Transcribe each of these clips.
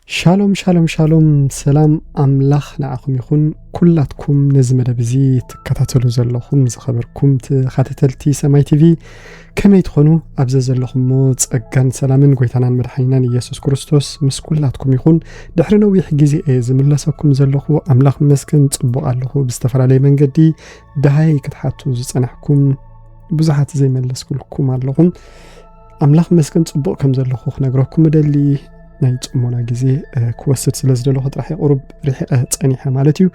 شالوم شالوم شالوم سلام أملاخ نعكم يكون كلاتكم نزمة بزي تكتاتلو زلخم زخبركم تخاتتلتي سماي تيفي كما يدخنوا أبزا زلخم موت أجان سلامن قويتانان مدحينان يسوس كريستوس مس كلاتكم يكون دحرنا ويحجزي زملاسكم زلخو أملاخ مسكن تبقى اللخو بستفر علي من قدي دهاي كتحاتو زنحكم بزحات زي ملسكولكم اللخم أملاخ مسكن تبقى كم زلخو خنقركم مدلي نايت أمونا جزء كوسر سلسلة لغة راح يقرب ريح تاني حمالتيو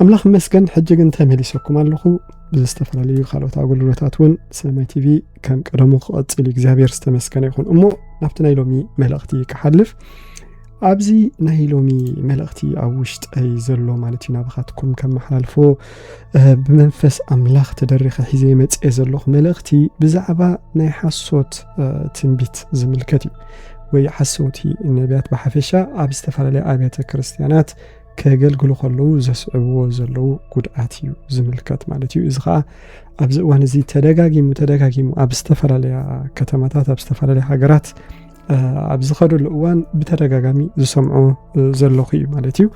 أملاخ مسكن حججن تملي سكوم اللخو بزستفر عليه خالوت أقول رتاتون سماي تي في كان قدمو خاط اللي جزابير استمسكن يكون أمو نفتنا يلومي ملأختي كحلف أبزي نهيلومي ملأختي أوشت أي زلو مالتي نبغتكم كم حلفو بمنفس أملاخ تدرخ حزيمة أزلوخ ملأختي بزعبا نيحصوت تنبيت زملكتي ويحسوتي النبيات بحفشة أبستفر على أبيات كريستيانات كجلجلو خلو زسعو زلو قدعتيو زملكات مالتيو إزغاء أبزقوان زي تدقاقيمو أبستفر على كتماتات أبستفر على حاجرات أبزخدو الأوان بتدقاقامي زسمعو زلوخي مالتيو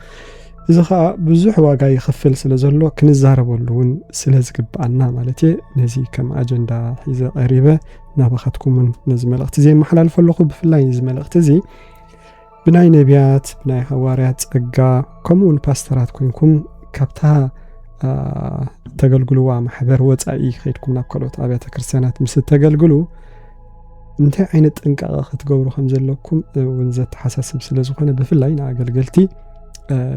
إزغاء بزوح واقع يخفل سلزلو كنزاربو اللون سلزقبعنا مالتي نزي كم أجندا حيزة قريبة نابختكم من نزمل اختزي محلال فلوخو بفلاي نزمل اختزي بناي نبيات بناي حواريات اقا كمون باسترات كوينكم كابتها تقلقلوا محبر وطعي خيدكم ناكلوت أبيات كريستيانات مس تقلقلوا انت عينت انقاق ختقبرو خمزلوكم ونزت حساسب سلازوخنا بفلاي ناقلقلتي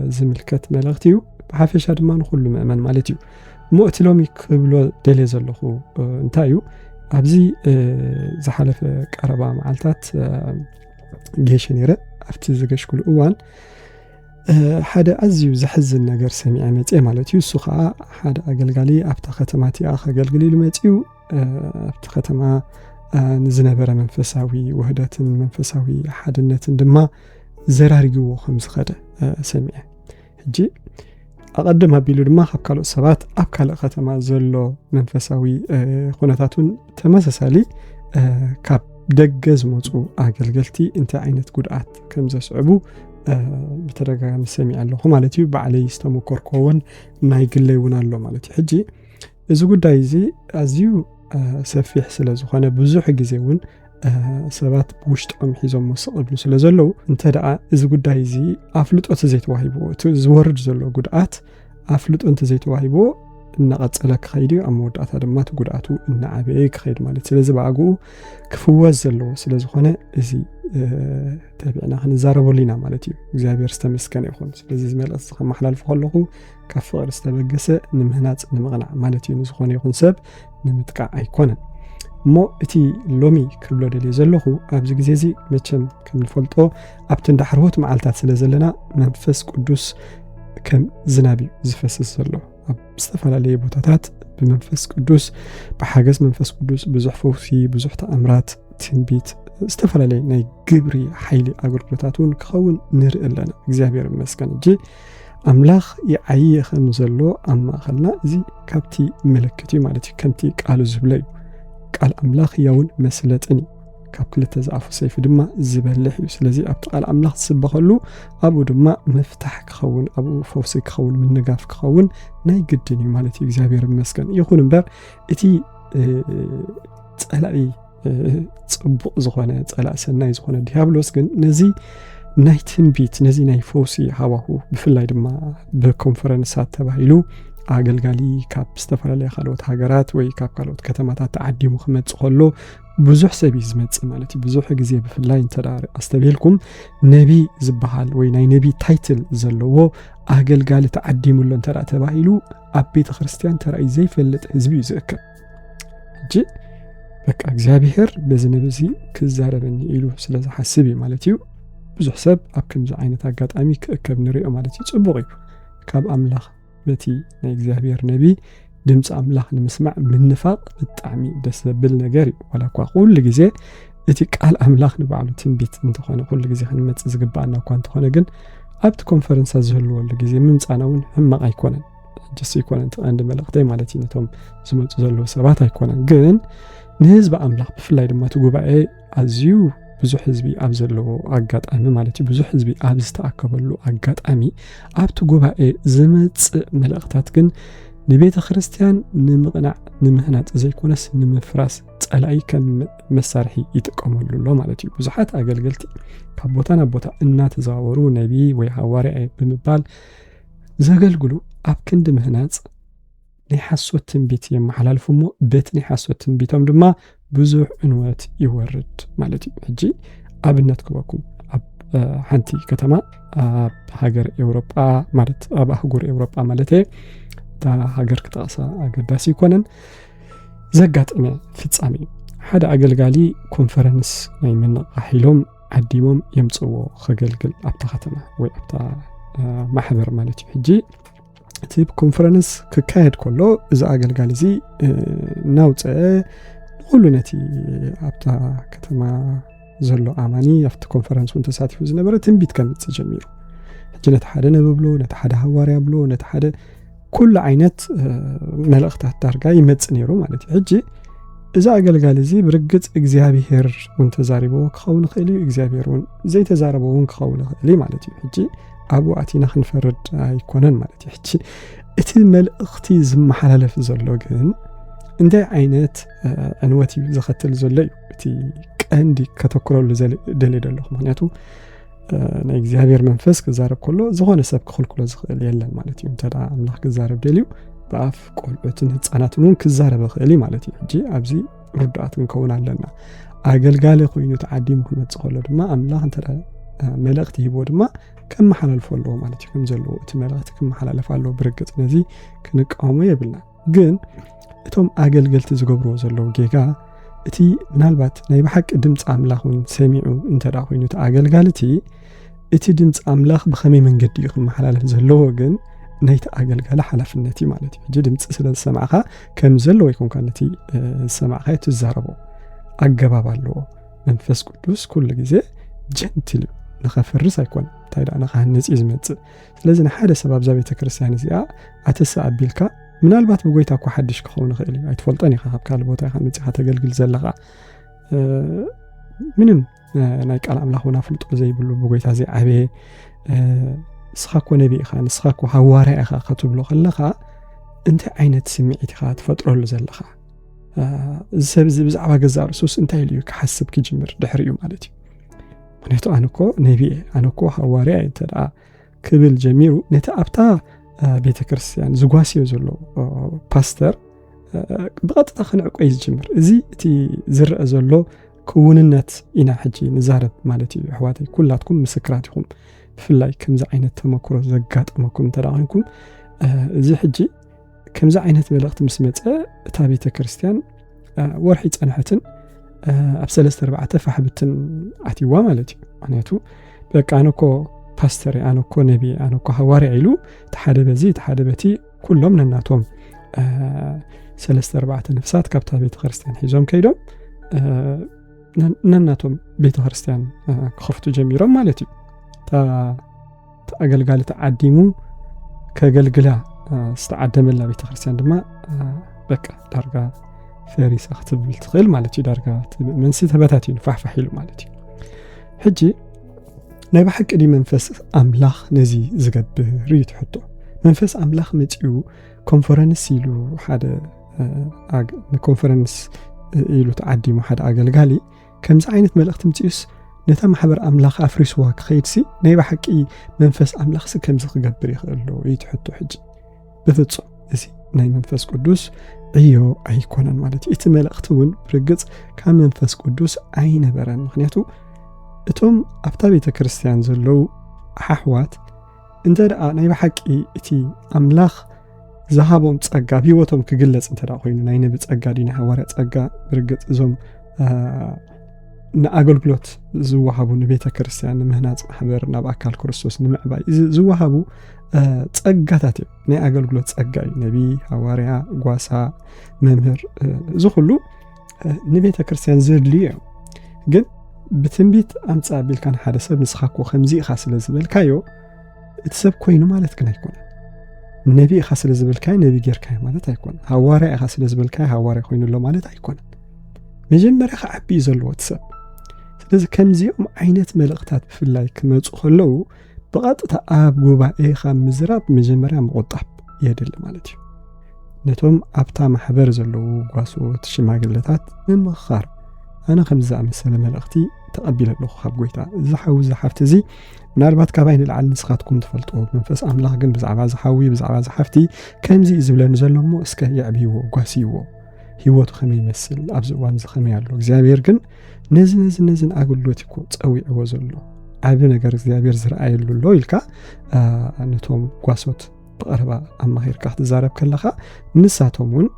زملكت ملغتيو بحافش هاد ما نخلو مأمن مالتيو مؤتلومي كبلو ديلي زلوخو انتايو أبزي زحلف قربا معلتات جيش نيرة أفتي زقش كل أوان حدا أزيو زحزن نجار سميع متى مالتيو السخاء حدا أقلقلي أبتا ختماتي آخر أقلقلي لمتيو أبتا ختما نزنبرة منفساوي وهدات منفساوي حدنة دما زراريو خمس خدا سميع هجي أقدمها بيلو دما خبكالو سبات أبكال ختما زلو منفساوي خونتاتون تمسسالي كاب دقز موضوع أقلقلتي انت عينت قدعات كم زسعبو بترقى مسامي اللو مالتي بعلي يستمو كوركوون نايقليون اللو مالتي حجي إذا قد دايزي أزيو سفيح سلازوخانا بزوح جزيون سبات بوشت حيزوم مصقبلو سلازلو انت دعا إذا قد دايزي أفلط أتزيت واهيبو تزورج زلو قدعات أفلط أنت زيت واهيبو نقص لك خيدي أمود أثرمات قدعتو النعبيك خيد مالت سلازي بعقو كفوز زلو سلازوخانا إزي تابعنا خنزاربو لينا مالتي زابير استمسكن يخون سلازي زميل أصدقاء محلال فخلقو كفغر استبقسة نمهنات نمغنع مالتي نزخون يخون سب نمتقع أيكونا مو اتي لومي كبلو دلي زلوخو أبزي جزيزي متشم كم الفلطو أبتن دحروت معالتات سلازلنا منفس قدوس كم زنابي زفسس زلو بستفعل عليه بوتاتات بمنفس قدوس بحاجز منفس قدوس بزح فوسي بزح تأمرات تنبيت استفعل عليه ناي قبري حيلي أقول بوتاتون كخون نرئ لنا إكزابير مسكن جي أملاخ يعيي خمزلو أما خلنا زي كابتي ملكتي مالتي كنتي قالو زبلي قال أملاخ يون مسلتني كاب كل تزعفو سيف دما زبلح يسلزي أبتقال أملاخ تسبخلو أبو دما مفتح كخون أبو فوسي كخون من نقاف كخون ناي قدني مالتي إكزابير مسكن يخون مبار إتي تقلعي تصبق زخوانا تقلع سناي زخوانا ديابلوس كن نزي ناي تنبيت نزي ناي فوسي هواهو بفلاي دما بكونفرنسات تبايلو أقلقالي كاب استفر عليه خلوت هاجرات وي كاب خلوت كتماتات تعدي مخمد خلو بزوح سبي زمت مالتي بزوح جزيه بفلاي انتدار استبيلكم نبي زبحال وي ناي نبي تايتل زلو أقلقالي تعدي ملو انتدار تبايلو أبيت خريستيان ترى زي فلت حزبي زكا جي بك أجزابير بزنبزي كزاربني إلو سلازة حسبي مالتيو بزوح سب أبكم زعينة عقات أمي كأكب نريق مالتي تصبغي كاب أملاخ بتي نيجزابير نبي دمس أملاخ نمسمع من نفاق بالتعمي دس بالنجاري ولا كل جزء اتي قال أملاخ نبعلو تنبيت انت خانا كل جزء خنمت زقبعنا وكانت خانا جن أبت كونفرنس زهلو ولا جزء من عناون هم أيقونا جس يكون أنت عند ملقتي مالتي نتهم زمت زهلو سبعة أيقونا جن نهز بأملاخ بفلاي لما تجوا بقى أزيو ብዙሕ ህዝቢ ኣብ ዘለዎ ኣጋጣሚ ማለት እዩ ብዙሕ ህዝቢ ኣብ ዝተኣከበሉ ኣጋጣሚ ኣብቲ ጉባኤ ዝመጽእ መልእኽታት ግን ንቤተ ክርስቲያን ንምቕናዕ ንምህናጽ ዘይኮነስ ንምፍራስ ጸላኢ ከም መሳርሒ ይጥቀመሉ ኣሎ ማለት እዩ። ብዙሓት ኣገልገልቲ ካብ ቦታ ናብ ቦታ እናተዘዋወሩ ነቢ ወይ ሃዋርያ ብምባል ዘገልግሉ ኣብ ክንዲ ምህናጽ ናይ ሓሶት ትንቢት የመሓላልፉ እሞ በቲ ናይ ሓሶት ትንቢቶም ድማ ብዙሕ ዕንወት ይወርድ ማለት እዩ። ሕጂ ኣብነት ክበኩም ኣብ ሓንቲ ከተማ ኣብ ሃገር ኤውሮጳ ማለት ኣብ ኣህጉር ኤውሮጳ ማለት እታ ሃገር ክጠቕሳ ኣገዳሲ ይኮነን ዘጋጥመ ፍጻሜ ሓደ ኣገልጋሊ ኮንፈረንስ ናይ ምንቕራሕ ኢሎም ዓዲሞም የምጽዎ ከገልግል ኣብታ ከተማ ወይ ኣብታ ማሕበር ማለት እዩ። ሕጂ እቲ ኮንፈረንስ ክካየድ ከሎ እዚ ኣገልጋሊ እዚ ናውፅአ ንኩሉ ነቲ ኣብታ ከተማ ዘሎ ኣማኒ ኣብቲ ኮንፈረንስ እውን ተሳቲፉ ዝነበረ ትንቢት ከምፅእ ጀሚሩ። ሕጂ ነቲ ሓደ ነብብሎ ነቲ ሓደ ሃዋርያ ብሎ ነቲ ሓደ ኩሉ ዓይነት መልእኽታት ዳርጋ ይመጽእ ነይሩ ማለት እዩ። ሕጂ እዚ ኣገልጋሊ እዚ ብርግጽ እግዚኣብሔር እውን ተዛሪቦ ክኸውን ይኽእል እዩ፣ እግዚኣብሔር እውን ዘይተዛረቦ እውን ክኸውን ይኽእል ማለት እዩ። ሕጂ ኣብኡ ኣቲና ክንፈርድ ኣይኮነን ማለት እዩ። ሕጂ እቲ መልእኽቲ ዝመሓላለፍ ዘሎ ግን እንታይ ዓይነት ዕንወት እዩ ዝኸተል ዘሎ እዩ እቲ ቀንዲ ከተኩረሉ ደልየ ዘለኹ። ምክንያቱ ናይ እግዚኣብሔር መንፈስ ክዛረብ ከሎ ዝኾነ ሰብ ክኽልክሎ ዝኽእል የለን ማለት እዩ። እንተዳ ኣምላኽ ክዛረብ ደልዩ ብኣፍ ቆልዑትን ህፃናትን እውን ክዛረብ ይኽእል ማለት እዩ። ሕጂ ኣብዚ ርዱኣት ክንከውን ኣለና። ኣገልጋሊ ኮይኑ ተዓዲሙ ክመጽእ ከሎ ድማ ኣምላኽ እንተዳ መልእኽቲ ሂቦ ድማ ከመሓላልፎ ኣለዎ ማለት እዩ። ከም ዘለዎ እቲ መልእኽቲ ክመሓላለፍ ኣለዎ ብርግጽ ነዚ ክንቃወሞ የብልና። ግን እቶም ኣገልገልቲ ዝገብርዎ ዘለዉ ጌጋ እቲ ምናልባት ናይ ብሓቂ ድምፂ ኣምላኽ እውን ሰሚዑ እንተዳ ኮይኑ እቲ ኣገልጋልቲ እቲ ድምፂ ኣምላኽ ብኸመይ መንገዲ እዩ ክመሓላለፍ ዘለዎ ግን ናይቲ ኣገልጋሊ ሓላፍነት ማለት እዩ። ሕጂ ድምፂ ስለ ዝሰማዕኻ ከም ዘለዎ ይኮንካ ነቲ ዝሰማዕኻ ትዛረቦ ኣገባብ ኣለዎ። መንፈስ ቅዱስ ኩሉ ግዜ ጀንትል ንኸፍርስ ኣይኮን እንታይ ዳ ንኻህንጽ እዩ ዝመጽእ። ስለዚ ንሓደ ሰብ ኣብዛ ቤተ ክርስቲያን እዚኣ ኣተሳ ኣቢልካ ምናልባት ብጎይታ እኳ ሓድሽ ክኸውን ይኽእል እዩ። ኣይትፈልጦን ኢኻ ካብ ካልእ ቦታ ኢኻ መጺኻ ተገልግል ዘለኻ ምንም ናይ ቃል ኣምላኽ እውን ኣፍልጦ ዘይብሉ ብጎይታ ዘይዓበየ ንስኻ እኮ ነቢ ኢኻ ንስኻ እኮ ሃዋርያ ኢኻ ክትብሎ ከለኻ እንታይ ዓይነት ስምዒት ኢኻ ትፈጥረሉ ዘለኻ? እዚ ሰብ እዚ ብዛዕባ ገዛ ርእሱስ እንታይ ኢሉ ክሓስብ ክጅምር ድሕሪ እዩ ማለት እዩ። ምክንያቱ ኣነ እኮ ነቢ እየ ኣነ እኮ ሃዋርያ እየ እንተዳ ክብል ጀሚሩ ነቲ ኣብታ ቤተ ክርስቲያን ዝጓስዮ ዘሎ ፓስተር ብቐጥታ ክንዕቆ እዩ ዝጅምር። እዚ እቲ ዝርአ ዘሎ ክውንነት ኢና ሕጂ ንዛረብ ማለት እዩ። ኣሕዋተይ ኩላትኩም ምስክራት ኢኹም። ብፍላይ ከምዚ ዓይነት ተመክሮ ዘጋጥመኩም እንተዳ ኮይንኩም እዚ ሕጂ ከምዚ ዓይነት መልእኽቲ ምስ መፀ እታ ቤተ ክርስቲያን ወርሒ ፀንሐትን ኣብ 3-4 ፋሕብትን ኣትይዋ ማለት እዩ። ምክንያቱ በቃ ኣነ እኮ ፓስተር ኣነ እኮ ነቢ ኣነ እኮ ሃዋርያ ኢሉ ተሓደ በዚ ተሓደ በቲ ኩሎም ነናቶም 3-4 ነፍሳት ካብታ ቤተ ክርስቲያን ሒዞም ከይዶም ነናቶም ቤተ ክርስቲያን ክኸፍቱ ጀሚሮም ማለት እዩ። ተኣገልጋሊ ተዓዲሙ ከገልግላ ዝተዓደመላ ቤተ ክርስቲያን ድማ በቃ ዳርጋ ፈሪሳ ክትብል ትኽእል ማለት እዩ። ዳርጋ መንሲ ተበታትዩ ፋሕፋሕ ኢሉ ማለት እዩ። ሕጂ ናይ ብሓቂ ዲ መንፈስ ኣምላኽ ነዚ ዝገብር እዩ ትሕቶ። መንፈስ ኣምላኽ መፂኡ ኮንፈረንስ ኢሉ ሓደ ንኮንፈረንስ ኢሉ ተዓዲሙ ሓደ ኣገልጋሊ ከምዚ ዓይነት መልእኽቲ ምፅኡስ ነታ ማሕበር ኣምላኽ ኣፍሪስዋ ክኸይድሲ ናይ ብሓቂ መንፈስ ኣምላኽሲ ከምዚ ክገብር ይኽእል ዶ እዩ ትሕቶ። ሕጂ ብፍጹም እዚ ናይ መንፈስ ቅዱስ ዕዮ ኣይኮነን ማለት እዩ። እቲ መልእኽቲ እውን ብርግጽ ካብ መንፈስ ቅዱስ ኣይነበረን። ምክንያቱ እቶም ኣብታ ቤተ ክርስቲያን ዘለው ሓሕዋት እንተ ደኣ ናይ ብሓቂ እቲ ኣምላኽ ዝሃቦም ጸጋ ብሂወቶም ክግለጽ እንተ ደኣ ኮይኑ ናይ ነቢ ጸጋ ዲ ናይ ሃዋርያ ጸጋ ብርግጽ እዞም ንኣገልግሎት ዝወሃቡ ንቤተ ክርስቲያን ንምህናጽ ማሕበር ናብ ኣካል ክርስቶስ ንምዕባይ ዝወሃቡ ጸጋታት እዮም። ናይ ኣገልግሎት ጸጋ እዩ። ነቢ ሃዋርያ ጓሳ መምህር ዝኹሉ ንቤተ ክርስቲያን ዘድልዩ እዮም። ግን ብትንቢት ኣምፃ ቢልካን ሓደ ሰብ ንስኻ እኮ ከምዚ ኢኻ ስለ ዝበልካዮ እቲ ሰብ ኮይኑ ማለት ግን ኣይኮነን። ነቢ ኢኻ ስለ ዝበልካዮ ነቢ ጌርካዮ ማለት ኣይኮነን። ሃዋርያ ኢኻ ስለ ዝበልካዮ ሃዋርያ ኮይኑሎ ማለት ኣይኮነን። መጀመርያ ዓቢ ዘለዎ እቲ ሰብ ስለዚ ከምዚኦም ዓይነት መልእኽታት ብፍላይ ክመጹ ከለዉ ብቐጥታ ኣብ ጉባኤኻ ምዝራብ መጀመርያ ምቑጣብ የድሊ ማለት እዩ። ነቶም ኣብታ ማሕበር ዘለዉ ጓሶት ሽማግለታት ንምኽኻር ኣነ ከም ዝኣመሰለ መልእኽቲ ተቐቢለ ኣለኹ ካብ ጎይታ ዝሓዊ ዝሓፍቲ እዚ ምናልባት ካባይ ንላዕሊ ንስኻትኩም ትፈልጦ መንፈስ ኣምላኽ ግን ብዛዕባ ዝሓዊ ብዛዕባ ዝሓፍቲ ከምዚ ዝብለኒ ዘሎ እሞ እስከ የዕብይዎ ጓሲይዎ ህይወቱ ከመይ ይመስል ኣብዚ እዋን እዚ ከመይ ኣሎ እግዚኣብሔር ግን ነዝን ኣገልግሎት እኮ ፀዊዕዎ ዘሎ ዓብ ነገር እግዚኣብሔር ዝረኣየሉ ኣሎ ኢልካ ነቶም ጓሶት ብቐረባ ኣማኺርካ ክትዛረብ ከለኻ ንሳቶም እውን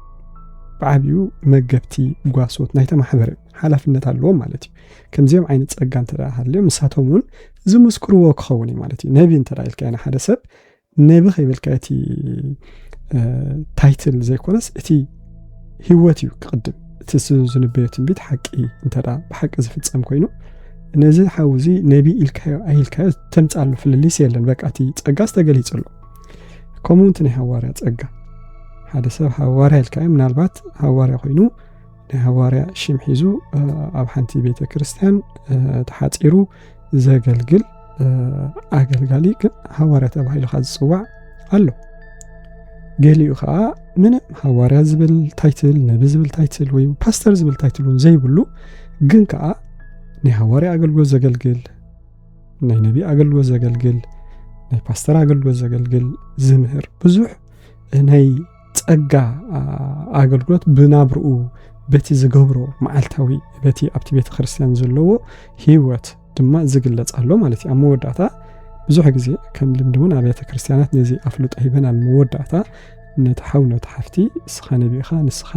ብዓብዩ መገብቲ ጓሶት ናይተ ማሕበር ሓላፍነት ኣለዎም ማለት እዩ። ከምዚኦም ዓይነት ፀጋ እንተሃልዮም ንሳቶም እውን ዝምስክርዎ ክኸውን እዩ ማለት እዩ። ነቢ እንተዳ ኢልካ ኢና ሓደ ሰብ ነቢ ከይበልካ እቲ ታይትል ዘይኮነስ እቲ ህይወት እዩ ክቅድም እቲ ዝንበዮ ትንቢት ሓቂ እንተዳ ብሓቂ ዝፍፀም ኮይኑ ነዚ ሓውዚ ነቢ ኢልካዮ ኣይልካዮ ተምፃሉ ፍልሊስ የለን በቃ እቲ ፀጋ ዝተገሊፅሎ ከምኡ እንት ናይ ሃዋርያ ፀጋ ሓደ ሰብ ሃዋርያ ኢልካዮ ምናልባት ሃዋርያ ኮይኑ ናይ ሃዋርያ ሽም ሒዙ ኣብ ሓንቲ ቤተ ክርስቲያን ተሓፂሩ ዘገልግል ኣገልጋሊ ግን ሃዋርያ ተባሂሉ ዝፅዋዕ ኣሎ። ገሊኡ ከዓ ምንም ሃዋርያ ዝብል ታይትል ነቢ ዝብል ታይትል ወይ ፓስተር ዝብል ታይትል እውን ዘይብሉ ግን ከዓ ናይ ሃዋርያ ኣገልግሎት ዘገልግል ናይ ነቢ ኣገልግሎት ዘገልግል ናይ ፓስተር ኣገልግሎት ዘገልግል ዝምህር ብዙሕ ናይ ፀጋ ኣገልግሎት ብናብርኡ በቲ ዝገብሮ መዓልታዊ በቲ ኣብቲ ቤተ ክርስቲያን ዘለዎ ህይወት ድማ ዝግለጽ ኣሎ ማለት እዩ። ኣብ መወዳእታ ብዙሕ ግዜ ከም ልምዲ እውን ኣብ ቤተ ክርስቲያናት ነዚ ኣፍልጦ ሂበን ኣብ መወዳእታ ነቲ ሓው ነቲ ሓፍቲ ንስኻ ነቢ ኢኻ ንስኻ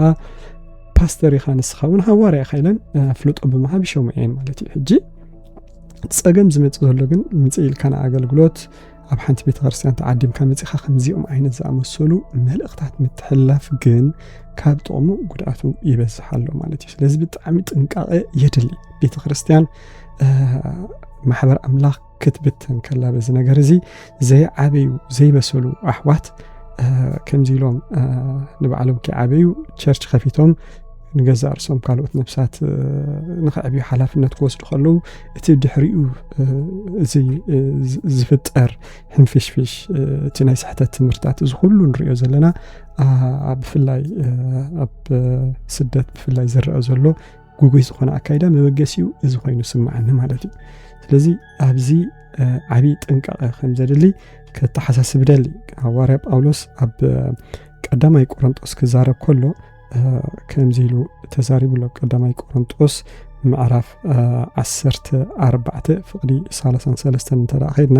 ፓስተር ኢኻ ንስኻ እውን ሃዋርያ ኢኻ ኢለን ኣፍልጦ ብምሃብ ይሸምዑን ማለት እዩ። ሕጂ ፀገም ዝመጽእ ዘሎ ግን ምፅእ ኢልካ ንኣገልግሎት ኣብ ሓንቲ ቤተ ክርስቲያን ተዓዲምካ መፂኻ ከምዚኦም ዓይነት ዝኣመሰሉ መልእኽታት ምትሕልላፍ ግን ካብ ጥቕሙ ጉድኣቱ ይበዝሕ ኣሎ ማለት እዩ። ስለዚ ብጣዕሚ ጥንቃቐ የድሊ ቤተ ክርስቲያን ማሕበር ኣምላኽ ክትብተን ከላ በዚ ነገር እዚ ዘይዓበዩ ዘይበሰሉ ኣሕዋት ከምዚ ኢሎም ንባዕሎም ከዓበዩ ቸርች ከፊቶም ንገዛ ርሶም ካልኦት ነፍሳት ንኽዕብዩ ሓላፍነት ክወስዱ ከለዉ እቲ ድሕሪኡ እዚ ዝፍጠር ሕንፍሽፍሽ እቲ ናይ ስሕተት ትምህርታት እዚ ኩሉ ንሪኦ ዘለና ብፍላይ ኣብ ስደት ብፍላይ ዝረአ ዘሎ ጉጉይ ዝኾነ ኣካይዳ መበገሲኡ እዚ ኮይኑ ስማዓኒ ማለት እዩ። ስለዚ ኣብዚ ዓብይ ጥንቃቐ ከም ዘድሊ ከተሓሳስብ ደሊ ሃዋርያ ጳውሎስ ኣብ ቀዳማይ ቆሮንጦስ ክዛረብ ከሎ ከምዚ ኢሉ ተዛሪቡሎ ቀዳማይ ቆሮንጦስ ምዕራፍ 14 ፍቕዲ 33 እንተዳ ኸይድና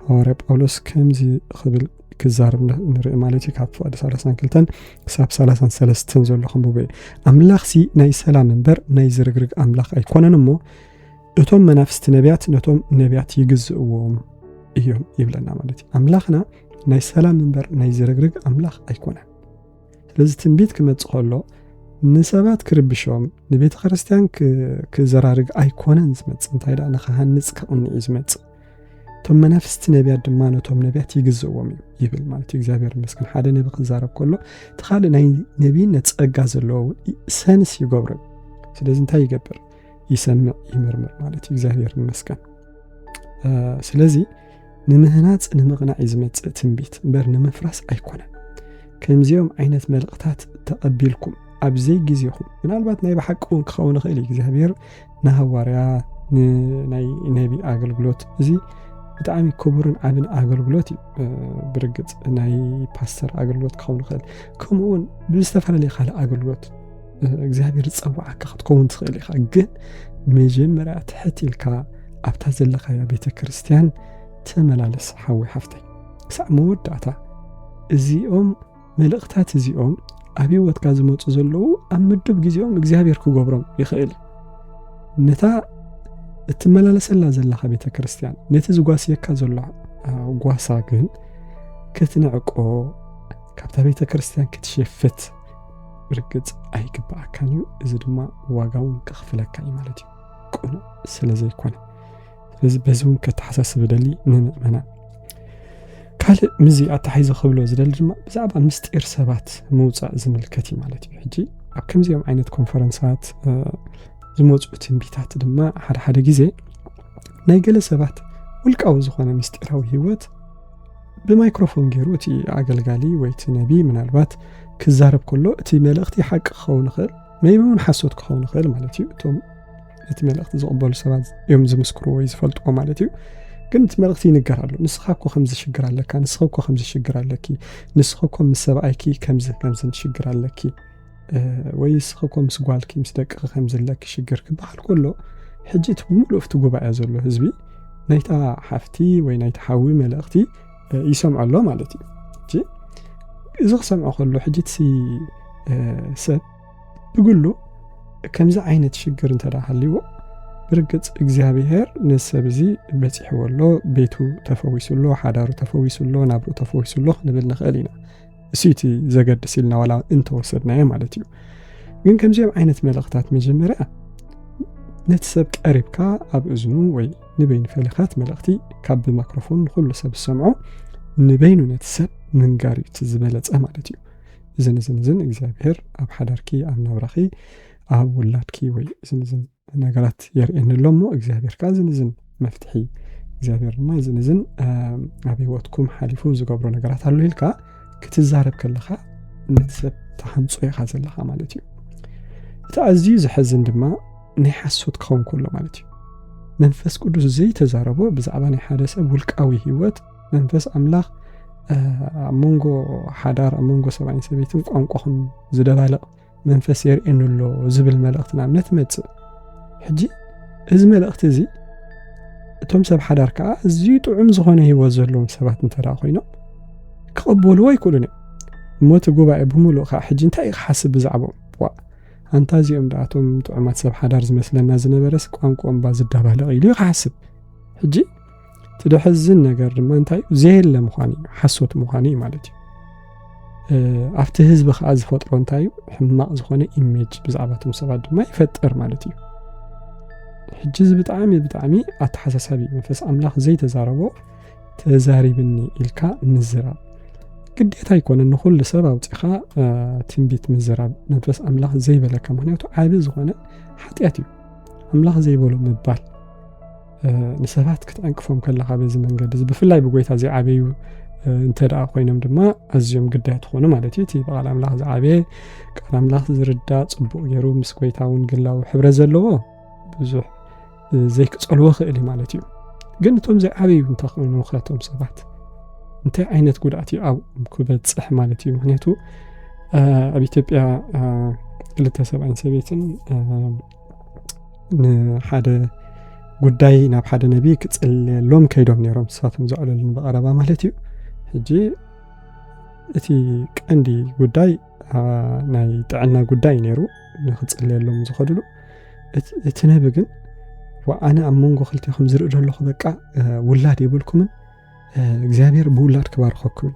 ሃዋርያ ጳውሎስ ከምዚ ክብል ክዛረብ ንርኢ ማለት እዩ። ካብ ፍቕዲ 32 ክሳብ 33 ዘሎ ከምብበ ኣምላኽሲ ናይ ሰላም እምበር ናይ ዝርግርግ ኣምላኽ ኣይኮነን እሞ እቶም መናፍስቲ ነቢያት ነቶም ነቢያት ይግዝእዎም እዮም ይብለና ማለት እዩ። ኣምላኽና ናይ ሰላም እምበር ናይ ዝርግርግ ኣምላኽ ኣይኮነን። ስለዚ ትንቢት ክመጽእ ከሎ ንሰባት ክርብሾም ንቤተ ክርስቲያን ክዘራርግ ኣይኮነን ዝመጽእ እንታይ ዳ ንኸሃንጽ ከቕንዕ ዝመጽእ እቶም መናፍስቲ ነቢያት ድማ ነቶም ነቢያት ይግዝእዎም እዩ ይብል ማለት እዩ። እግዚአብሔር ይመስገን ሓደ ነቢ ክዛረብ ከሎ ተኻልእ ናይ ነቢይነት ፀጋ ዘለዎ ሰንስ ይገብሮ። ስለዚ እንታይ ይገብር? ይሰምዕ ይምርምር ማለት እዩ። እግዚአብሔር ይመስገን። ስለዚ ንምህናፅ ንምቕናዕ ዝመጽእ ትንቢት እምበር ንምፍራስ ኣይኮነን። ከምዚኦም ዓይነት መልእኽታት ተቐቢልኩም ኣብዘይ ጊዜኹም ምናልባት ናይ ብሓቂ እውን ክኸውን ይኽእል እዩ። እግዚአብሔር ንሃዋርያ ናይ ነቢ ኣገልግሎት እዚ ብጣዕሚ ክቡርን ዓብን ኣገልግሎት እዩ። ብርግፅ ናይ ፓስተር ኣገልግሎት ክኸውን ይኽእል ከምኡውን ብዝተፈላለየ ካልእ ኣገልግሎት እግዚአብሔር ዝፀዋዓካ ክትከውን ትኽእል ኢኻ። ግን መጀመርያ ትሕት ኢልካ ኣብታ ዘለኻያ ቤተ ክርስቲያን ተመላለስ ሓዊ ሓፍተይ ክሳብ መወዳእታ እዚኦም መልእኽታት እዚኦም ኣብ ህይወትካ ዝመፁ ዘለዉ ኣብ ምድብ ጊዜኦም እግዚአብሔር ክገብሮም ይኽእል። ነታ እትመላለሰላ ዘለኻ ቤተ ክርስቲያን ነቲ ዝጓስየካ ዘሎ ጓሳ ግን ክትንዕቆ ካብታ ቤተ ክርስቲያን ክትሸፍት ብርግፅ ኣይግባኣካን እዩ። እዚ ድማ ዋጋውን ከኽፍለካ እዩ ማለት እዩ ቁኑ ስለ ዘይኮነ። ስለዚ በዚ እውን ከተሓሳስብ ደሊ ንምእመና ካልእ ምዚ ኣታሒዞ ክብሎ ዝደሊ ድማ ብዛዕባ ምስጢር ሰባት ምውፃእ ዝምልከት እዩ ማለት እዩ። ሕጂ ኣብ ከምዚኦም ዓይነት ኮንፈረንሳት ዝመፁ ትንቢታት ድማ ሓደ ግዜ ናይ ገለ ሰባት ውልቃዊ ዝኾነ ምስጢራዊ ህይወት ብማይክሮፎን ገይሩ እቲ ኣገልጋሊ ወይ እቲ ነቢ ምናልባት ክዛረብ ከሎ እቲ መልእኽቲ ሓቂ ክኸውን ይኽእል መይውን ሓሶት ክኸውን ይኽእል ማለት እዩ እቶም እቲ መልእኽቲ ዝቕበሉ ሰባት እዮም ዝምስክሩ ወይ ዝፈልጥዎ ማለት እዩ ግን እቲ መልእኽቲ ይንገር ኣሎ ንስኻ እኮ ከምዚ ሽግር ኣለካ ንስኻ እኮ ከምዚ ሽግር ኣለኪ ንስኻ እኮ ምስ ሰብኣይኪ ከምዚ ሽግር ኣለኪ ወይ ንስኻ እኮ ምስ ጓልኪ ምስ ደቅኺ ከምዚ ኣለኪ ሽግር ክበሃል ከሎ ሕጂ እቲ ብምሉእ እቲ ጉባኤ ዘሎ ህዝቢ ናይታ ሓፍቲ ወይ ናይታ ሓዊ መልእኽቲ ይሰምዖ ኣሎ ማለት እዩ ሕጂ እዚ ክሰምዖ ከሎ ሕጂ እቲ ሰብ ብግሉ ከምዚ ዓይነት ሽግር እንተዳሃልይዎ ብርግጽ እግዚአብሔር ነሰብ እዚ በፂሕዎ ኣሎ ቤቱ ተፈዊሱሎ ሓዳሩ ተፈዊሱሎ ናብሩ ተፈዊሱሎ ንብል ንኽእል ኢና እሲቲ ዘገድስ ኢልና ዋላ እንተወሰድናዮ ማለት እዩ ግን ከምዚኦም ዓይነት መልእኽታት መጀመርያ ነቲ ሰብ ቀሪብካ ኣብ እዝኑ ወይ ንበይኑ ፈሊኻት መልእኽቲ ካብ ብማይክሮፎን ኩሉ ሰብ ሰምዖ ንበይኑ ነቲ ሰብ ምንጋር እቲ ዝበለፀ ማለት እዩ እዝን እግዚአብሔር ኣብ ሓዳርኪ ኣብ ናብራኺ ኣብ ውላድኪ ወይ እዝን ነገራት የርእየንሎሞ እግዚአብሔር ካ እዝን መፍትሒ እግዚአብሔር ድማ እዝን ኣብ ህይወትኩም ሓሊፉ ዝገብሮ ነገራት ኣሎ ኢልካ ክትዛረብ ከለኻ ነቲ ሰብ ተሃንጾ ኢኻ ዘለኻ ማለት እዩ እቲ ኣዝዩ ዝሕዝን ድማ ናይ ሓሶት ክኸውን ከሎ ማለት እዩ መንፈስ ቅዱስ ዘይተዛረቦ ብዛዕባ ናይ ሓደ ሰብ ውልቃዊ ህይወት መንፈስ ኣምላኽ ኣብ መንጎ ሓዳር ኣብ መንጎ ሰብኣይን ሰበይትን ቋንቋኹም ዝደባለቕ መንፈስ የርእየንሎ ዝብል መልእኽቲ ንኣብነት መጽእ ሕጂ እዚ መልእኽቲ እዚ እቶም ሰብ ሓዳር ከዓ እዝዩ ጥዑም ዝኾነ ህይወት ዘለዎም ሰባት እንተዳ ኮይኖም ክቕበልዎ ኣይክእሉን እዮም እሞቲ ጉባኤ ብምሉእ ከዓ ሕጂ እንታይ ክሓስብ ብዛዕቦም ኣንታ እዚኦም ዳኣቶም ጥዑማት ሰብ ሓዳር ዝመስለና ዝነበረስ ቋንቋኦም ዝዳባለቕ ኢሉ ይሓስብ ሕጂ ትደሕዝን ነገር ድማ እንታይ ዘየለ ምዃኑ እዩ ሓሶት ምዃኑ እዩ ማለት እዩ ኣብቲ ህዝቢ ከዓ ዝፈጥሮ እንታይ እዩ ሕማቕ ዝኾነ ኢሜጅ ብዛዕባቶም ሰባት ድማ ይፈጥር ማለት እዩ ሕጂ ብጣዕሚ ኣተሓሳሳቢ መንፈስ ኣምላኽ ዘይተዛረቦ ተዛሪብኒ ኢልካ ምዝራብ ግዴታ ኣይኮነን ንኹሉ ሰብ ኣውፂኻ ትንቢት ምዝራብ መንፈስ ኣምላኽ ዘይበለካ ምክንያቱ ዓቢ ዝኾነ ሓጢኣት እዩ ኣምላኽ ዘይበሎ ምባል ንሰባት ክትዕንቅፎም ከለኻ በዚ መንገዲ እዚ ብፍላይ ብጎይታ ዘይዓበዩ እንተደኣ ኮይኖም ድማ ኣዝዮም ግዳያት ትኾኑ ማለት እዩ እቲ በቓል ኣምላኽ ዝዓበየ ቃል ኣምላኽ ዝርዳእ ጽቡቕ ገይሩ ምስ ጎይታ እውን ግላዊ ሕብረት ዘለዎ ብዙሕ ዘይክጸልዎ ክእል ማለት እዩ ግን እቶም ዘይዓበዩ እንተኾኑ ኸቶም ሰባት እንታይ ዓይነት ጉድኣት እዩ ኣብ ክበጽሕ ማለት እዩ ምክንያቱ ኣብ ኢትዮጵያ ክልተ ሰብኣይን ሰበይትን ንሓደ ጉዳይ ናብ ሓደ ነቢ ክጽልየሎም ከይዶም ነይሮም ንሳቶም ዝዕለሉን በቐረባ ማለት እዩ ሕጂ እቲ ቀንዲ ጉዳይ ናይ ጥዕና ጉዳይ ነይሩ ንክጽልየሎም ዝኸድሉ እቲ ነቢ ግን ወኣነ ኣብ መንጎ ክልቲኹም ዝርኢ ዘለኹ በቃ ውላድ ይብልኩምን እግዚአብሔር ብውላድ ክባርኸኩም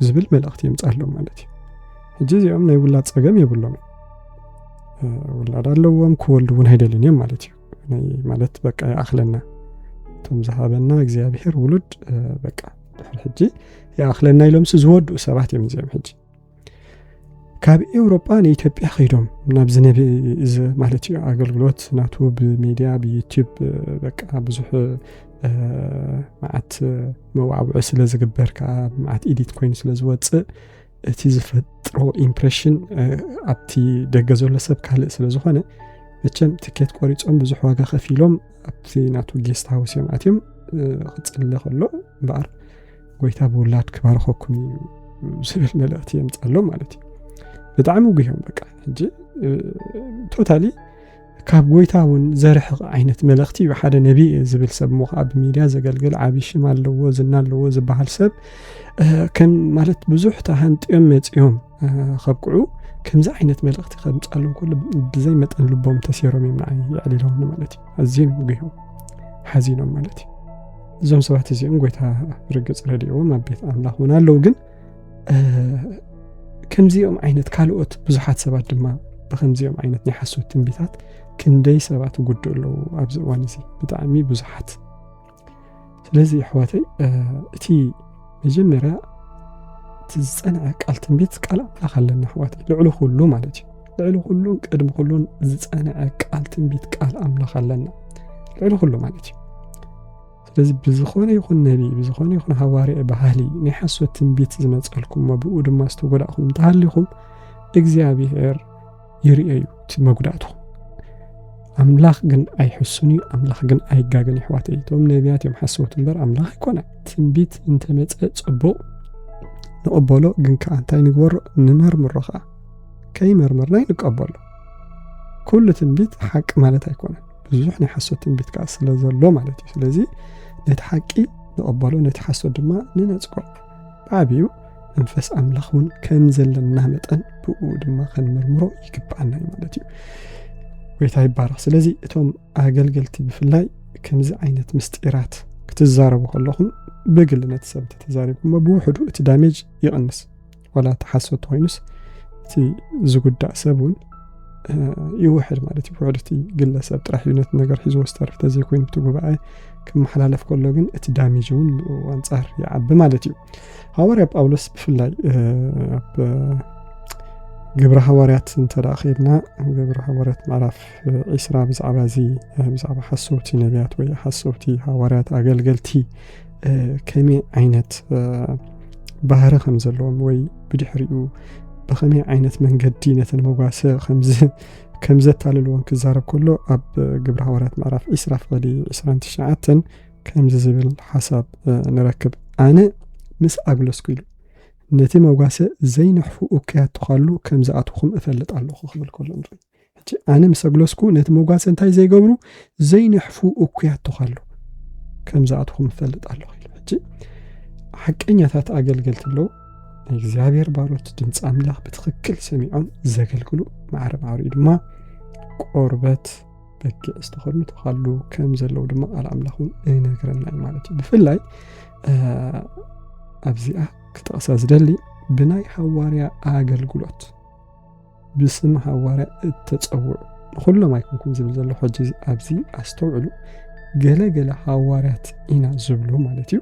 ዝብል መልእኽቲ የምጻሎም ማለት እዩ ሕጂ እዚኦም ናይ ውላድ ጸገም የብሎም ውላድ ኣለዎም ክወልዱ እውን ኣይደልን እዮም ማለት እዩ ማለት በቃ ይኣኽለና እቶም ዝሃበና እግዚአብሔር ውሉድ በቃ ድሕሪ ሕጂ ይኣኽለና ኢሎምስ ዝወድኡ ሰባት እዮም እዚኦም ሕጂ ካብ ኤውሮጳ ንኢትዮጵያ ኸይዶም ናብ ዝነቢ ማለት እዩ ኣገልግሎት ናቱ ብሚድያ ብዩቲዩብ በቃ ብዙሕ ማዓት መዋዕውዕ ስለ ዝግበር ከዓ ማዓት ኢዲት ኮይኑ ስለ ዝወፅእ እቲ ዝፈጥሮ ኢምፕሬሽን ኣብቲ ደገ ዘሎ ሰብ ካልእ ስለ ዝኾነ መቸም ትኬት ቆሪጾም ብዙሕ ዋጋ ከፊሎም ኣብቲ ናቱ ጌስት ሃውስ እዮም ኣትዮም ክጽሊ ከሎ እምበኣር ጎይታ ብውላድ ክባርኸኩም እዩ ዝብል መልእኽቲ የምጻሎም ማለት እዩ ብጣዕሚ ውግዮም በቃ ሕጂ ቶታሊ ካብ ጎይታ እውን ዘርሕቕ ዓይነት መልእኽቲ እዩ ሓደ ነቢ ዝብል ሰብ ሞ ኣብ ሚድያ ዘገልግል ዓብይ ሽም ኣለዎ ዝና ኣለዎ ዝበሃል ሰብ ከም ማለት ብዙሕ ተሃንጥዮም መጺኦም ከብቅዑ ከምዚ ዓይነት መልእኽቲ ከምጻሎም ኩሉ ብዘይ መጠን ልቦም ተሰይሮም ይምናይ ይዕሊሎም ማለት እዩ ኣዝዮም ውግዮም ሓዚኖም ማለት እዩ እዞም ሰባት እዚኦም ጎይታ ርግጽ ረድኦም ኣብ ቤት ኣምላኽ እውን ኣለዉ ግን ከምዚኦም ዓይነት ካልኦት ብዙሓት ሰባት ድማ ብከምዚኦም ዓይነት ናይ ሓሶት ትንቢታት ክንደይ ሰባት ጉዱ ኣለዉ ኣብዚ እዋን እዚ ብጣዕሚ ብዙሓት ስለዚ ኣሕዋተይ እቲ መጀመርያ ዝጸንዐ ቃል ትንቢት ቃል ኣምላኽ ኣለና ኣሕዋተይ ልዕሉ ኩሉ ማለት እዩ ልዕሊ ኩሉን ቅድሚ ኩሉን ዝጸንዐ ቃል ትንቢት ቃል ኣምላኽ ኣለና ልዕሊ ኩሉ ማለት እዩ ስለዚ ብዝኾነ ይኹን ነቢ ብዝኾነ ይኹን ሃዋርያ ባህሊ ናይ ሓሶት ትንቢት ዝመጸልኩም ብኡ ድማ ዝተጎዳእኹም እንተሃሊኹም እግዚኣብሔር ይርአዩ እቲ መጉዳእትኹም ኣምላኽ ግን ኣይሕሱን እዩ ኣምላኽ ግን ኣይጋገን ይሕዋተይ እቶም ነቢያት እዮም ሓሶት እምበር ኣምላኽ ኣይኮነ ትንቢት እንተመጸ ጽቡቕ ንቕበሎ ግን ከዓ እንታይ ንግበሮ ንመርምሮ ከዓ ከይመርመርና ንቀበሎ ኩሉ ትንቢት ሓቂ ማለት ኣይኮነን ብዙሕ ናይ ሓሶት ትንቢት ከዓ ስለ ዘሎ ማለት እዩ ስለዚ ነቲ ሓቂ ንቐበሎ ነቲ ሓሶት ድማ ንነጽጎ ብዓብዩ መንፈስ ኣምላኽ እውን ከም ዘለና መጠን ብኡ ድማ ክንምርምሮ ይግባአና ማለት እዩ ወይታ ይባረኽ ስለዚ እቶም ኣገልገልቲ ብፍላይ ከምዚ ዓይነት ምስጢራት ክትዛረቡ ከለኹም በግል ነቲ ሰብ ተዛሪብኩም ብውሕዱ እቲ ዳሜጅ ይቕንስ ወላ ተሓሶት ኮይኑስ እቲ ዝጉዳእ ሰብ እውን ይውሕድ ማለት እዩ ብውሕዱ እቲ ግለሰብ ጥራሕ ነቲ ነገር ሒዙ ወስተርፍ ተዘይኮይኑ እቲ ጉባኤ ክመሓላለፍ ከሎ ግን እቲ ዳሜጅ እውን ኣንጻር ይዓቢ ማለት እዩ ሃዋርያ ጳውሎስ ብፍላይ ኣብ ግብረ ሃዋርያት እንተዳኺድና ግብረ ሃዋርያት ምዕራፍ 20 ብዛዕባ እዚ ብዛዕባ ሓሶቲ ነቢያት ወይ ሓሶቲ ሃዋርያት ኣገልገልቲ ከመይ ዓይነት ባህሪ ከም ዘለዎም ወይ ብድሕሪኡ ብኸመይ ዓይነት መንገዲ ነተን መጓሰ ከም ዘታልልዎን ክዛረብ ከሎ ኣብ ግብረ ሃዋርያት ምዕራፍ 20 ፍቕዲ 29 ከምዚ ዝብል ሓሳብ ንረክብ ኣነ ምስ ኣግለስኩ ኢሉ ነቲ መጓሰ ዘይነሕፉ እኩያት ተኻሉ ከም ዝኣትኹም እፈልጥ ኣለኹ ክብል ከሎ ንርኢ ሕጂ ኣነ ምስ ኣግለስኩ ነቲ መጓሰ እንታይ ዘይገብሩ ዘይነሕፉ እኩያት ተኻሉ ከም ዝኣትኹም እፈልጥ ኣለኹ ኢሉ ሕጂ ሓቀኛታት ኣገልገልቲ ኣለዉ እግዚአብሔር ባሮት ድምፂ ኣምላኽ ብትክክል ሰሚዖም ዘገልግሉ ማዕረ ድማ ቆርበት በጊዕ ዝተኸድኑ ተኻሉ ከም ዘለው ድማ ቃል ኣምላኽ ይነግረና ማለት እዩ ብፍላይ ኣብዚኣ ክጠቕሳ ዝደሊ ብናይ ሃዋርያ ኣገልግሎት ብስም ሃዋርያ እተጸውዑ ኩሎም ኣይኮንኩም ዝብል ዘሎ ሕጂ ኣብዚ ኣስተውዕሉ ገለገለ ሃዋርያት ኢና ዝብሉ ማለት እዩ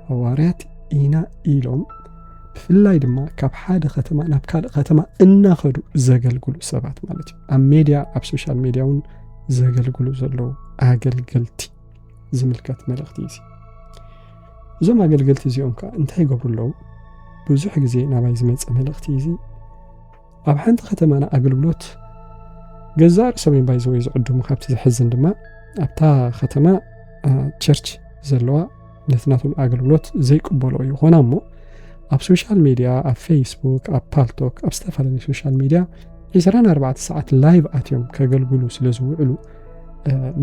ሃዋርያት ኢና ኢሎም ብፍላይ ድማ ካብ ሓደ ከተማ ናብ ካልእ ከተማ እናኸዱ ዘገልግሉ ሰባት ማለት እዩ ኣብ ሜድያ ኣብ ሶሻል ሜድያ እውን ዘገልግሉ ዘለው ኣገልገልቲ ዝምልከት መልእኽቲ እዩ እዞም ኣገልገልቲ እዚኦም ከዓ እንታይ ይገብሩ ኣለዉ ብዙሕ ግዜ ናባይ ዝመፀ መልእኽቲ እዚ ኣብ ሓንቲ ከተማና ኣገልግሎት ገዛ ርእሶም ባይዘወይ ዝዕድሙ ካብቲ ዝሕዝን ድማ ኣብታ ከተማ ቸርች ዘለዋ ነትናቶም ኣገልግሎት ዘይቅበሎ ይኾና እሞ ኣብ ሶሻል ሚዲያ ኣብ ፌስቡክ ኣብ ፓልቶክ ኣብ ዝተፈላለዩ ሶሻል ሚዲያ 24 ሰዓት ላይቭ ኣትዮም ከገልግሉ ስለ ዝውዕሉ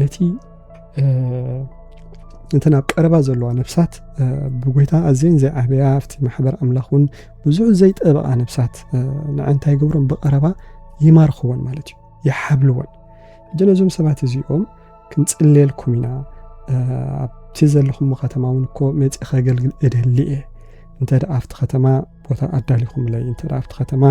ነቲ እንተና ቀረባ ዘለዋ ነፍሳት ብጎይታ ኣዘን ዘይዓበያ ኣብቲ ማሕበር ኣምላኽውን ብዙሕ ዘይጠበቓ ነፍሳት ንዕንታይ ገብሮም ብቐረባ ይማርኽዎን ማለት እዩ ይሓብልዎን ጀነዞም ሰባት እዚኦም ክንጽልየልኩም ኢና ኣብቲ ዘለኹም ከተማ እውን እኮ መፂእ ከገልግል እደልየ እንተ ደኣ ኣብቲ ከተማ ቦታ ኣዳሊኹም ለይ እንተ ደኣ ኣብቲ ከተማ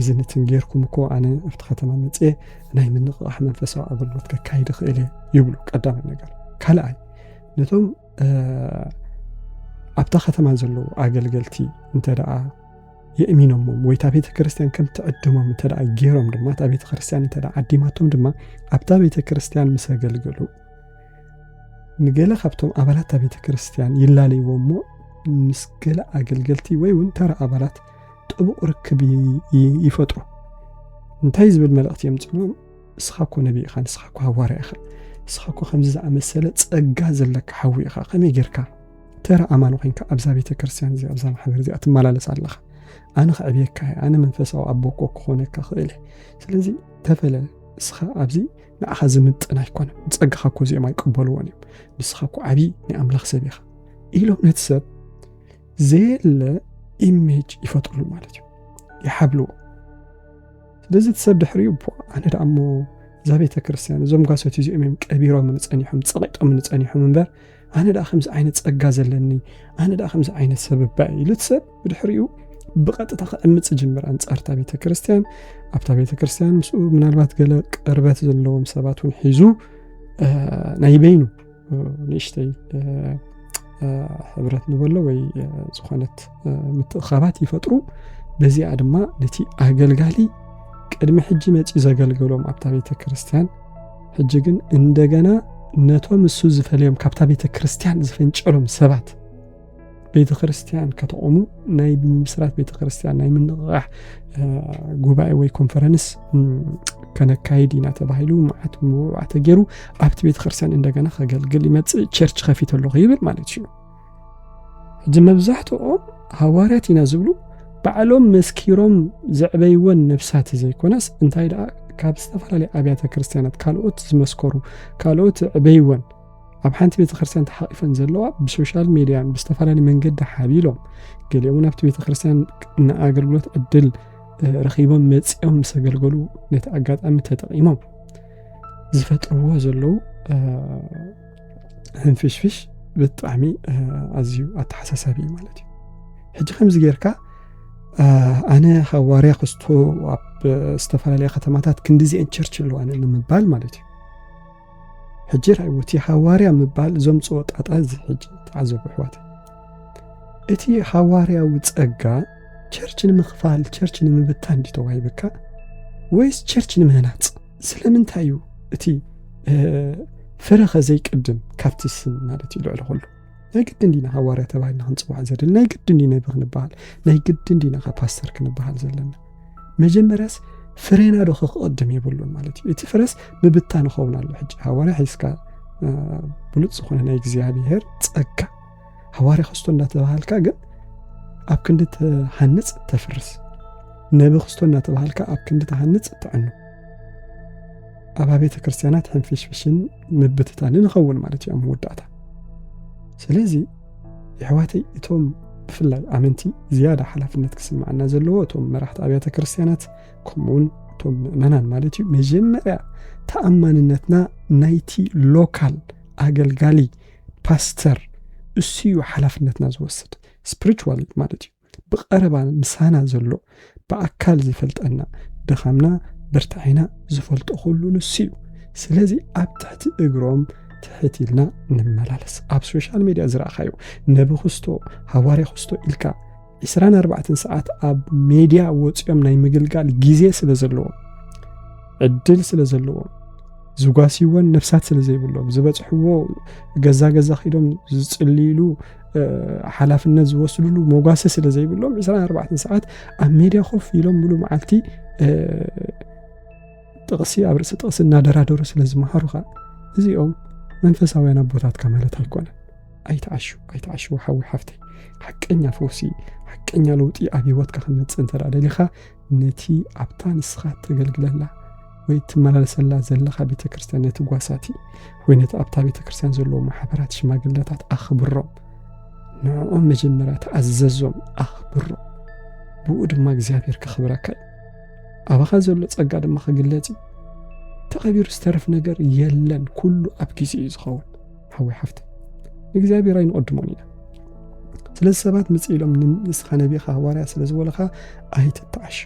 እዚ ንትንጌርኩም እኮ ኣነ ኣብቲ ከተማ መፂእ ናይ ምንቕራሕ መንፈሳዊ ኣገልግሎት ከካይድ ክእለ ይብሉ ቀዳማይ ነገር ካልኣይ ነቶም ኣብታ ከተማ ዘለዉ ኣገልገልቲ እንተ ደኣ የእሚኖሞም ወይ ታ ቤተ ክርስቲያን ከም ትዕድሞም እንተ ደኣ ገይሮም ድማ ታ ቤተ ክርስቲያን እንተ ደኣ ዓዲማቶም ድማ ኣብታ ቤተ ክርስቲያን ምስ ኣገልገሉ ንገለ ካብቶም ኣባላት ታ ቤተ ክርስቲያን ይላለይዎም ሞ ምስ ገለ ኣገልገልቲ ወይ እውን ተራ ኣባላት ጥቡቕ ርክብ ይፈጥሩ እንታይ ዝብል መልእኽቲ የምጽእሎም እስኻ ኮ ነቢ ኢኻ ንስኻ ኮ ሃዋርያ ኢኻ እስኻ ኮ ከምዚ ዝኣመሰለ ጸጋ ዘለካ ሓዊ ኢኻ ከመይ ጌርካ ተራ ኣማን ኮይንካ ኣብዛ ቤተ ክርስቲያን እዚ ኣብዛ ማሕበር እዚ እትመላለስ ኣለኻ ኣነ ክዕብየካ ኣነ መንፈሳዊ ኣቦኮ ክኾነካ ክእለ ስለዚ ተፈለ እስኻ ኣብዚ ንኣኻ ዝምጥን ኣይኮነን ጸጋኻ ኮ እዚኦም ኣይቅበልዎን እዮም ንስኻ ኮ ዓብይ ናይ ኣምላኽ ሰብ ኢኻ ኢሎም ነቲ ሰብ ዘየለ ኢሜጅ ይፈጥሩ ማለት እዩ ይሓብልዎ ስለዚ ትሰብ ድሕሪኡ ኣነ ደኣ እሞ እዛ ቤተ ክርስቲያን እዞም ጓሶት እዚኦም እዮም ቀቢሮም ንጸኒሖም ፀቂጦም ንጸኒሖም እምበር ኣነ ደኣ ከምዚ ዓይነት ጸጋ ዘለኒ ኣነ ደኣ ከምዚ ዓይነት ሰብ ባይ ኢሉ ትሰብ ብድሕሪኡ ብቐጥታ ክዕምፅ ጅምር ኣንጻርታ ቤተ ክርስቲያን ኣብታ ቤተ ክርስቲያን ምስኡ ምናልባት ገለ ቅርበት ዘለዎም ሰባት እውን ሒዙ ናይ በይኑ ንእሽተይ ሕብረት ንበሎ ወይ ዝኾነት ምትእኻባት ይፈጥሩ በዚኣ ድማ ነቲ ኣገልጋሊ ቅድሚ ሕጂ መጪ ዘገልግሎም ኣብታ ቤተ ክርስቲያን ሕጂ ግን እንደገና ነቶም እሱ ዝፈልዮም ካብታ ቤተ ክርስቲያን ዝፈንጨሎም ሰባት ቤተ ክርስቲያን ከተቆሙ ናይ ምስራት ቤተ ክርስቲያን ናይ ምንቕራሕ ጉባኤ ወይ ኮንፈረንስ ከነካይድ ኢና ተባሂሉ መዓት ምውዓተ ገይሩ ኣብቲ ቤተ ክርስቲያን እንደገና ከገልግል ይመጽእ ቸርች ከፊት ኣለኹ ይብል ማለት እዩ። ሕጂ መብዛሕትኦም ሃዋርያት ኢና ዝብሉ ባዕሎም መስኪሮም ዘዕበይዎን ነፍሳት ዘይኮነስ እንታይ ደኣ ካብ ዝተፈላለዩ ኣብያተ ክርስቲያናት ካልኦት ዝመስከሩ ካልኦት ዕበይዎን ኣብ ሓንቲ ቤተ ክርስቲያን ተሓቂፈን ዘለዋ ብሶሻል ሚድያን ብዝተፈላለዩ መንገዲ ሓቢሎም ገሊኦም ኣብቲ ቤተ ክርስቲያን ንኣገልግሎት ዕድል ረኺቦም መጺኦም ምስ ኣገልገሉ ነቲ ኣጋጣሚ ተጠቂሞም ዝፈጥርዎ ዘለው ህንፍሽፍሽ ብጣዕሚ ኣዝዩ ኣተሓሳሳቢ ማለት እዩ። ሕጂ ከምዚ ጌርካ ኣነ ሃዋርያ ክርስቶ ኣብ ዝተፈላለዩ ከተማታት ክንዲዚአን ቸርች ኣለዋን ንምባል ማለት እዩ። ሕጂ ራእይዎ እቲ ሃዋርያ ምባል ዘምጽኦ ጣጣ ሕጂ ተዓዘቡ ኣሕዋተይ። እቲ ሃዋርያዊ ጸጋ ቸርች ንምኽፋል ቸርች ንምብታን ተዋሂብካ ወይስ ቸርች ንምህናጽ? ስለምንታይ እዩ እቲ ፍረኸ ዘይቅድም ካብቲ ስም ማለት እዩ ልዕሊ ኩሉ ናይ ግድን ዲና ሃዋርያ ተባሂልና ክንጽዋዕ ዘለና ናይ ግድን ዲና ክንበሃል ናይ ግድን ዲና ፓስተር ክንበሃል ዘለና መጀመርያስ ፍሬና ዶ ክቅድም ይብሉን ማለት እዩ። እቲ ፍረስ ምብታን ኸውን ኣሎ። ሕጂ ሃዋርያ ሒዝካ ብሉጽ ዝኾነ ናይ እግዚአብሔር ጸጋ ሃዋርያ ክርስቶ እናተባሃልካ ግን ኣብ ክንዲ ተሃንጽ ተፍርስ ነቢ ክርስቶ እናተባሃልካ ኣብ ክንዲ ተሃንጽ ትዕኑ ኣብ ቤተ ክርስቲያናት ሕንፍሽፍሽን ምብትታንን ይኸውን ማለት እዩ መወዳእታ። ስለዚ ኣሕዋተይ እቶም ብፍላይ ኣመንቲ ዝያዳ ሓላፍነት ክስምዓና ዘለዎ እቶም መራሕቲ ኣብያተ ክርስቲያናት ከምኡውን እቶም ምእመናን ማለት እዩ መጀመርያ ተኣማንነትና ናይቲ ሎካል ኣገልጋሊ ፓስተር እሱዩ ሓላፍነትና ዝወስድ ስፒሪቹዋል ማለት እዩ ብቐረባ ምሳና ዘሎ ብኣካል ዝፈልጠና ድኻምና ብርታዕና ዝፈልጦ ኩሉ ንሱ እዩ። ስለዚ ኣብ ትሕቲ እግሮም ትሕቲልና ንመላለስ ኣብ ሶሻል ሚድያ ዝረኣኻዮ ነቢ ክርስቶ ሃዋርያ ክርስቶ ኢልካ 24 ሰዓት ኣብ ሚድያ ወፂኦም ናይ ምግልጋል ግዜ ስለ ዘለዎም ዕድል ስለ ዘለዎም ዝጓሲዎን ነፍሳት ስለ ዘይብሎም ዝበጽሕዎ ገዛ ገዛ ኺዶም ዝጽልይሉ ሓላፍነት ዝወስዱሉ ሞጓሰ ስለ ዘይብሎም 24 ሰዓት ኣብ ሚድያ ኮፍ ኢሎም ሙሉ መዓልቲ ጥቕሲ ኣብ ርእሲ ጥቕሲ እናደራደሩ ስለ ዝመሃሩኻ እዚኦም መንፈሳውያን ኣቦታት ማለት ኣይኮነን። ኣይተዓሹ ሓዊ ሓፍተይ ሓቀኛ ፈውሲ ሓቀኛ ለውጢ ኣብ ህይወትካ ክመጽእ እንተደኣ ደሊኻ ነቲ ኣብታ ንስኻ ተገልግለላ ወይ ትመላለሰላ ዘለኻ ቤተ ክርስቲያን ነቲ ጓሳቲ ወይ ነቲ ኣብታ ቤተ ክርስቲያን ዘለዎ ማሕበራት ሽማግለታት ኣኽብሮም ንዕኦም መጀመርያ ተኣዘዞም ኣኽብሮም ብኡ ድማ እግዚአብሔር ክኽብረካ ኣባኻ ዘሎ ጸጋ ድማ ክግለጽ ተቐቢሩ ዝተረፍ ነገር የለን ኩሉ ኣብ ጊዜ እዩ ዝኸውን ሓዊ ሓፍተይ እግዚአብሔር ኣይንቀድሞን ኢና። ስለዚ ሰባት መጽኢሎም ንስኻ ነቢኻ ሃዋርያ ስለ ዝበለኻ ኣይትተዓሾ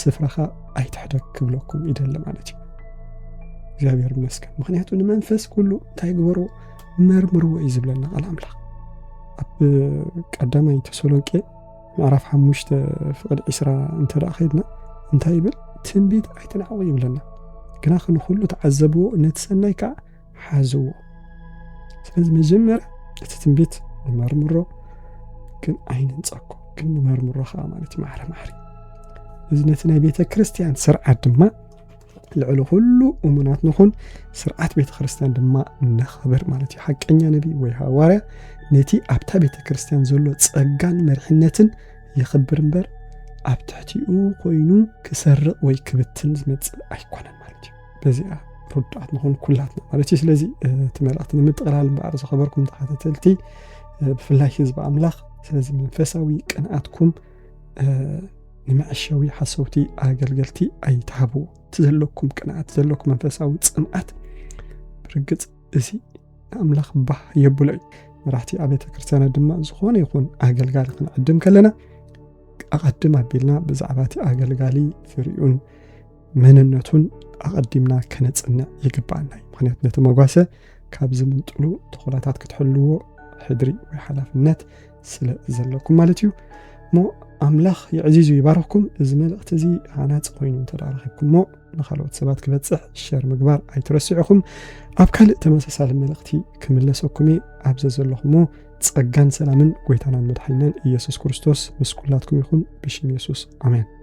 ስፍራኻ ኣይትሕደግ ክብለኩም ይደለ ማለት እዩ። እግዚአብሔር ይመስገን። ምክንያቱ ንመንፈስ ኩሉ እንታይ ግበሮ መርምርዎ እዩ ዝብለና ቃል ኣምላኽ ኣብ ቀዳማይ ተሰሎንቄ ምዕራፍ 5 ፍቅዲ 20 እንተደኣ ኸይድና እንታይ ይብል ትንቢት ኣይትናዕቁ ይብለና ግና ክንኩሉ ተዓዘብዎ ነቲ ሰናይ ከዓ ሓዝዎ። ስለዚ መጀመርያ እቲ ትንቢት ንመርምሮ ግን ኣይንንጸኮ ግን ንመርምሮ ከዓ ማለት ማዕረ ማዕሪ እዚ ነቲ ናይ ቤተ ክርስቲያን ስርዓት ድማ ልዕሊ ኩሉ እሙናት ንኹን ስርዓት ቤተ ክርስቲያን ድማ ነኽብር ማለት እዩ። ሓቀኛ ነቢ ወይ ሃዋርያ ነቲ ኣብታ ቤተ ክርስቲያን ዘሎ ጸጋን መርሕነትን ይኽብር እምበር ኣብ ትሕቲኡ ኮይኑ ክሰርቕ ወይ ክብትን ዝመጽእ ኣይኮነን ማለት እዩ። በዚኣ ርዱኣት ንኹን ኩላትና ማለት እዩ። ስለዚ እቲ መልእኽቲ ንምጥቕላል እምበኣር ዝኸበርኩም ተኸታተልቲ ብፍላይ ህዝቢ ኣምላኽ ስለዚ መንፈሳዊ ቅንኣትኩም ንመዕሸዊ ሓሰውቲ ኣገልገልቲ ኣይትሃብዎ። እቲ ዘለኩም ቅንኣት ዘለኩም መንፈሳዊ ጽምዓት ብርግጽ እዚ ንኣምላኽ ባህ የብሎ እዩ። መራሕቲ ኣብ ቤተ ክርስቲያናት ድማ ዝኾነ ይኹን ኣገልጋሊ ክንዕድም ከለና ኣቐድም ኣቢልና ብዛዕባ እቲ ኣገልጋሊ ፍርዩን መንነቱን ኣቐዲምና ከነጽንዕ ይግባአና እዩ። ምክንያቱ ነቲ መጓሰ ካብ ዝምንጥሉ ተኽላታት ክትሕልዎ ሕድሪ ወይ ሓላፍነት ስለ ዘለኩም ማለት እዩ። مو أملاخ يعزيزو يبارككم إزمال اختزي عنات قوينو تدارخكم مو نخلوت سبات كبتصح الشير مقبار أي ترسعكم أبكال تمسسال ملختي كملسوكمي أبززلخمو تصقان سلامن قويتانا مدحينان إيسوس كريستوس مسكولاتكم يخون بشم يسوس آمين.